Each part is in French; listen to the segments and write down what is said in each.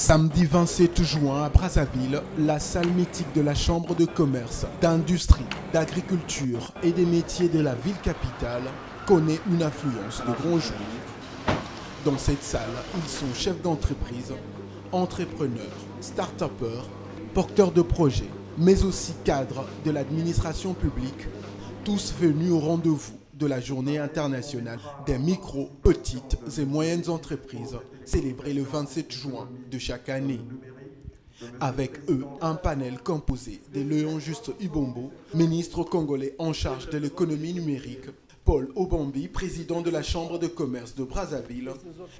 Samedi 27 juin à Brazzaville, la salle mythique de la Chambre de commerce, d'industrie, d'agriculture et des métiers de la ville capitale connaît une affluence de grands jours. Dans cette salle, ils sont chefs d'entreprise, entrepreneurs, start-upers, porteurs de projets, mais aussi cadres de l'administration publique, tous venus au rendez-vous de la Journée internationale des micro, petites et moyennes entreprises, célébrée le 27 juin de chaque année. Avec eux, un panel composé de Léon Juste Ibombo, ministre congolais en charge de l'économie numérique, Paul Obambi, président de la Chambre de commerce de Brazzaville,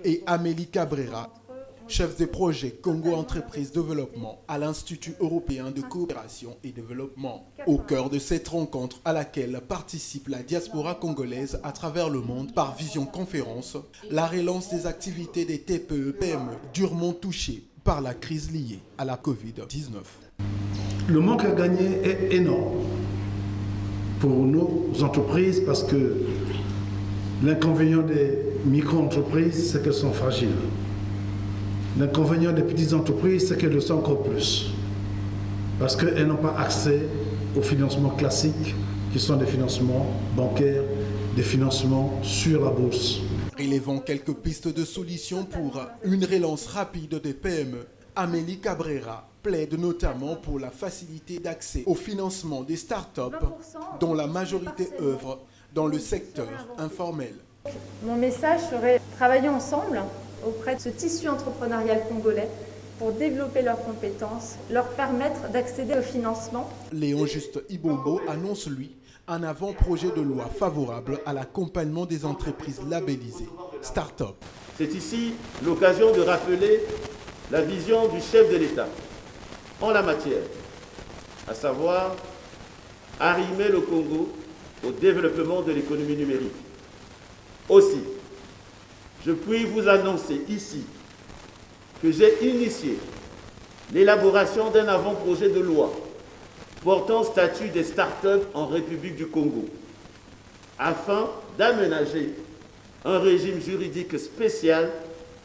et Amélie Cabrera, chef de projet Congo Entreprise Développement à l'Institut européen de coopération et développement. Au cœur de cette rencontre à laquelle participe la diaspora congolaise à travers le monde par visioconférence, la relance des activités des TPE-PME durement touchées par la crise liée à la Covid-19. Le manque à gagner est énorme pour nos entreprises parce que l'inconvénient des micro-entreprises, c'est qu'elles sont fragiles. L'inconvénient des petites entreprises, c'est qu'elles le sont encore plus. Parce qu'elles n'ont pas accès aux financements classiques, qui sont des financements bancaires, des financements sur la bourse. Relevant quelques pistes de solutions pour une relance rapide des PME, Amélie Cabrera plaide notamment pour la facilité d'accès au financement des start-up dont la majorité œuvre dans le secteur informel. Mon message serait travailler ensemble auprès de ce tissu entrepreneurial congolais pour développer leurs compétences, leur permettre d'accéder au financement. Léon Juste Ibombo annonce, lui, un avant-projet de loi favorable à l'accompagnement des entreprises labellisées start-up. C'est ici l'occasion de rappeler la vision du chef de l'État en la matière, à savoir arrimer le Congo au développement de l'économie numérique. Aussi, je puis vous annoncer ici que j'ai initié l'élaboration d'un avant-projet de loi portant statut des start-up en République du Congo, afin d'aménager un régime juridique spécial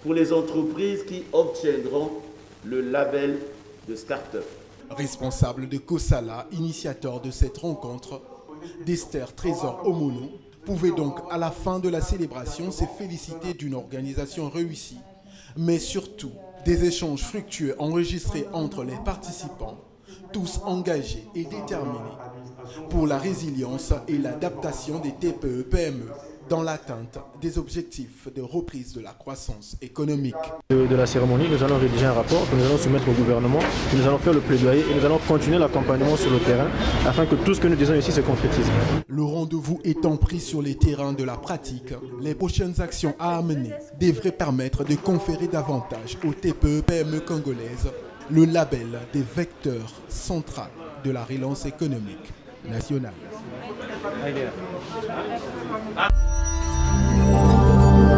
pour les entreprises qui obtiendront le label de start-up. Responsable de Kosala, initiateur de cette rencontre, d'Esther Trésor Omono, pouvait donc à la fin de la célébration se féliciter d'une organisation réussie, mais surtout des échanges fructueux enregistrés entre les participants, tous engagés et déterminés pour la résilience et l'adaptation des TPE-PME dans l'atteinte des objectifs de reprise de la croissance économique. De la cérémonie, nous allons rédiger un rapport que nous allons soumettre au gouvernement, nous allons faire le plaidoyer et nous allons continuer l'accompagnement sur le terrain afin que tout ce que nous disons ici se concrétise. Le rendez-vous étant pris sur les terrains de la pratique, les prochaines actions à amener devraient permettre de conférer davantage aux TPE-PME congolaises le label des vecteurs centraux de la relance économique nationale.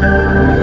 Thank you.